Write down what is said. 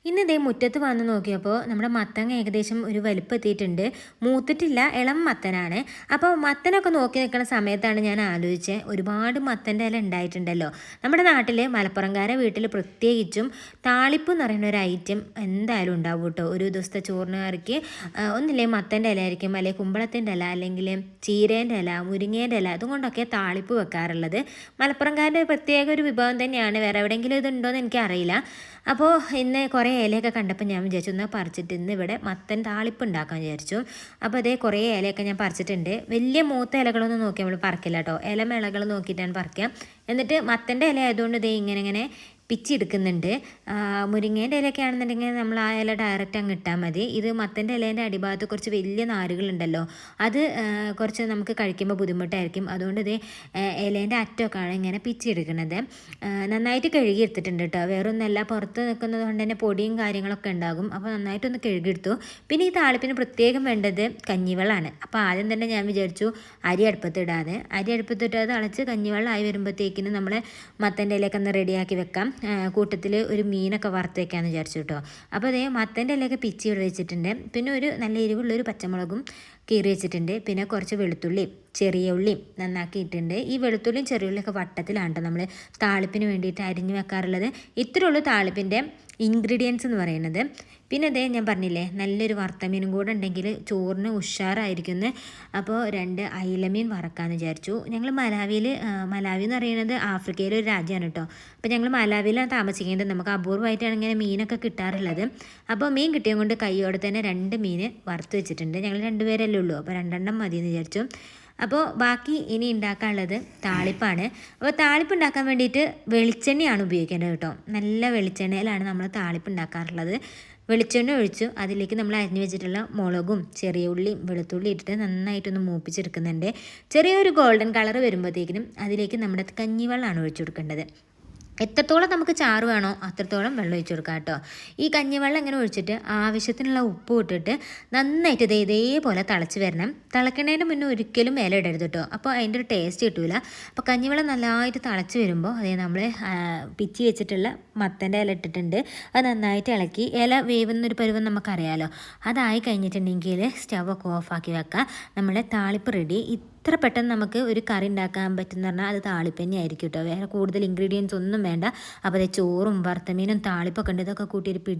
ഇന്ന് ഇതേ മുറ്റത്ത് വന്ന് നോക്കിയപ്പോൾ നമ്മുടെ മത്തങ്ങ ഏകദേശം ഒരു വലിപ്പം എത്തിയിട്ടുണ്ട്. മൂത്തിട്ടില്ല, ഇളം മത്തനാണ്. അപ്പോൾ മത്തനൊക്കെ നോക്കി നിൽക്കുന്ന സമയത്താണ് ഞാൻ ആലോചിച്ചത്, ഒരുപാട് മത്തൻ്റെ ഇല ഉണ്ടായിട്ടുണ്ടല്ലോ നമ്മുടെ നാട്ടിൽ. മലപ്പുറംകാരെ വീട്ടിൽ പ്രത്യേകിച്ചും താളിപ്പ് എന്ന് പറയുന്ന ഒരു ഐറ്റം എന്തായാലും ഉണ്ടാവും കേട്ടോ. ഒരു ദിവസത്തെ ചോറിന് കറിക്ക് ഒന്നില്ലേ മത്തൻ്റെ ഇല ആയിരിക്കും, അല്ലെങ്കിൽ കുമ്പളത്തിൻ്റെ ഇല, അല്ലെങ്കിൽ ചീരേൻ്റെ ഇല, മുരിങ്ങേൻ്റെ ഇല, അതുകൊണ്ടൊക്കെ താളിപ്പ് വെക്കാറുള്ളത്. മലപ്പുറംകാരുടെ പ്രത്യേക ഒരു വിഭവം തന്നെയാണ്. വേറെ എവിടെയെങ്കിലും ഇതുണ്ടോ എന്ന് എനിക്കറിയില്ല. അപ്പോൾ ഇന്ന് കുറേ ഇലയൊക്കെ കണ്ടപ്പോൾ ഞാൻ വിചാരിച്ചു എന്നാൽ പറിച്ചിട്ട് ഇന്ന് ഇവിടെ മത്തൻ താളിപ്പ് ഉണ്ടാക്കാൻ വിചാരിച്ചു. അപ്പോൾ അതേ കുറേ ഇലയൊക്കെ ഞാൻ പറിച്ചിട്ടുണ്ട്. വലിയ മൂത്ത ഇലകളൊന്നും നോക്കി നമ്മൾ പറിക്കില്ല കേട്ടോ, ഇലമിളകൾ നോക്കിയിട്ടാണ് പറിക്കുക. എന്നിട്ട് മത്തൻ്റെ ഇല ആയതുകൊണ്ട് ഇതേ ഇങ്ങനെ പിച്ചെടുക്കുന്നുണ്ട്. മുരിങ്ങേൻ്റെ ഇലയൊക്കെ ആണെന്നുണ്ടെങ്കിൽ നമ്മൾ ആ ഇല ഡയറക്റ്റ് അങ്ങ് ഇട്ടാൽ മതി. ഇത് മത്തൻ്റെ ഇലേൻ്റെ അടിഭാഗത്ത് കുറച്ച് വലിയ നാരുകളുണ്ടല്ലോ, അത് കുറച്ച് നമുക്ക് കഴിക്കുമ്പോൾ ബുദ്ധിമുട്ടായിരിക്കും. അതുകൊണ്ട് ഇത് ഇലേൻ്റെ അറ്റമൊക്കെയാണ് ഇങ്ങനെ പിച്ചെടുക്കുന്നത്. നന്നായിട്ട് കഴുകി എടുത്തിട്ടുണ്ട് കേട്ടോ, വേറൊന്നല്ല പുറത്ത് നിൽക്കുന്നത് കൊണ്ട് തന്നെ പൊടിയും കാര്യങ്ങളൊക്കെ ഉണ്ടാകും. അപ്പോൾ നന്നായിട്ടൊന്ന് കഴുകിയെടുത്തു. പിന്നെ ഈ താളിപ്പിന് പ്രത്യേകം വേണ്ടത് കഞ്ഞിവെള്ളമാണ്. അപ്പോൾ ആദ്യം തന്നെ ഞാൻ വിചാരിച്ചു അരി അടുപ്പത്തിടാതെ, അരി അടുപ്പത്തിട്ട് തിളച്ച് കഞ്ഞിവെള്ളമായി വരുമ്പോഴത്തേക്കിന് നമ്മൾ മത്തൻ്റെ ഇലയൊക്കെ ഒന്ന് റെഡിയാക്കി വെക്കാം. കൂട്ടത്തിൽ ഒരു മീനൊക്കെ വറുത്ത് വെക്കാമെന്ന് വിചാരിച്ചു കേട്ടോ. അപ്പോൾ അതേ മത്തൻ്റെ ഇലയൊക്കെ പിച്ചി ഇവിടെ വെച്ചിട്ടുണ്ട്. പിന്നെ ഒരു നല്ല എരിവുള്ളൊരു പച്ചമുളകും കീറി വെച്ചിട്ടുണ്ട്. പിന്നെ കുറച്ച് വെളുത്തുള്ളിയും ചെറിയ ഉള്ളിയും നന്നാക്കിയിട്ടുണ്ട്. ഈ വെളുത്തുള്ളിയും ചെറിയ ഉള്ളിയൊക്കെ വട്ടത്തിലാണ് നമ്മൾ താളിപ്പിന് വേണ്ടിയിട്ട് അരിഞ്ഞു വെക്കാറുള്ളത്. ഇത്രയേ ഉള്ളൂ താളിപ്പിൻ്റെ ഇൻഗ്രീഡിയൻസ് എന്ന് പറയുന്നത്. പിന്നെ അതേ ഞാൻ പറഞ്ഞില്ലേ, നല്ലൊരു വറുത്തമീനും കൂടെ ഉണ്ടെങ്കിൽ ചോറിന് ഉഷാറായിരിക്കുന്നു. അപ്പോൾ 2 അയിലമീൻ വറക്കാമെന്ന് വിചാരിച്ചു. ഞങ്ങൾ മലാവി എന്ന് പറയുന്നത് ആഫ്രിക്കയിലെ ഒരു രാജ്യമാണ് കേട്ടോ. അപ്പോൾ ഞങ്ങൾ മലാവിയിലാണ് താമസിക്കുന്നത്. നമുക്ക് അപൂർവമായിട്ടാണ് ഇങ്ങനെ മീനൊക്കെ കിട്ടാറുള്ളത്. അപ്പോൾ മീൻ കിട്ടിയത് കൊണ്ട് കൈയോടെ തന്നെ 2 മീൻ വറുത്ത് വെച്ചിട്ടുണ്ട്. ഞങ്ങൾ 2 പേരല്ലേ ഉള്ളൂ, അപ്പോൾ 2 എണ്ണം മതി എന്ന് വിചാരിച്ചു. അപ്പോൾ ബാക്കി ഇനി ഉണ്ടാക്കാനുള്ളത് താളിപ്പാണ്. അപ്പോൾ താളിപ്പ് ഉണ്ടാക്കാൻ വേണ്ടിയിട്ട് വെളിച്ചെണ്ണയാണ് ഉപയോഗിക്കേണ്ടത് കേട്ടോ. നല്ല വെളിച്ചെണ്ണയിലാണ് നമ്മൾ താളിപ്പ് ഉണ്ടാക്കാറുള്ളത്. വെളിച്ചെണ്ണ ഒഴിച്ചു അതിലേക്ക് നമ്മൾ അരിഞ്ഞു വെച്ചിട്ടുള്ള മുളകും ചെറിയ ഉള്ളിയും വെളുത്തുള്ളി ഇട്ടിട്ട് നന്നായിട്ടൊന്ന് മൂപ്പിച്ചെടുക്കുന്നുണ്ട്. ചെറിയൊരു ഗോൾഡൻ കളർ വരുമ്പോഴത്തേക്കിനും അതിലേക്ക് നമ്മുടെ കഞ്ഞിവെള്ളമാണ് ഒഴിച്ചു കൊടുക്കേണ്ടത്. എത്രത്തോളം നമുക്ക് ചാറ് വേണോ അത്രത്തോളം വെള്ളം ഒഴിച്ചു കൊടുക്കാം കേട്ടോ. ഈ കഞ്ഞിവെള്ളം ഇങ്ങനെ ഒഴിച്ചിട്ട് ആവശ്യത്തിനുള്ള ഉപ്പ് ഇട്ടിട്ട് നന്നായിട്ട് ഇതേപോലെ തിളച്ച് വരണം. തിളക്കണതിന് മുന്നേ ഒരിക്കലും ഇല ഇടരുത് കേട്ടോ, അപ്പോൾ അതിൻ്റെ ഒരു ടേസ്റ്റ് കിട്ടില്ല. അപ്പോൾ കഞ്ഞിവെള്ളം നല്ലതായിട്ട് തിളച്ച് വരുമ്പോൾ അതേ നമ്മൾ പിച്ചി വെച്ചിട്ടുള്ള മത്തൻ്റെ ഇല ഇട്ടിട്ടുണ്ട്. അത് നന്നായിട്ട് ഇളക്കി, ഇല വേവുന്നൊരു പരുവം നമുക്കറിയാമല്ലോ. അതായി കഴിഞ്ഞിട്ടുണ്ടെങ്കിൽ സ്റ്റവൊക്കെ ഓഫാക്കി വെക്കാം. നമ്മുടെ താളിപ്പ് റെഡി. ഇത്ര പെട്ടെന്ന് നമുക്ക് ഒരു കറി ഉണ്ടാക്കാൻ പറ്റുമെന്ന് പറഞ്ഞാൽ അത് താളിപ്പ് തന്നെ ആയിരിക്കും കേട്ടോ. വേറെ കൂടുതൽ ഇൻഗ്രീഡിയൻസ് ഒന്നും വേണ്ട. അപ്പോൾ ചോറും വറുത്തമീനും താളിപ്പൊക്കെ ഉണ്ട്, ഇതൊക്കെ കൂട്ടിയൊരു പിടി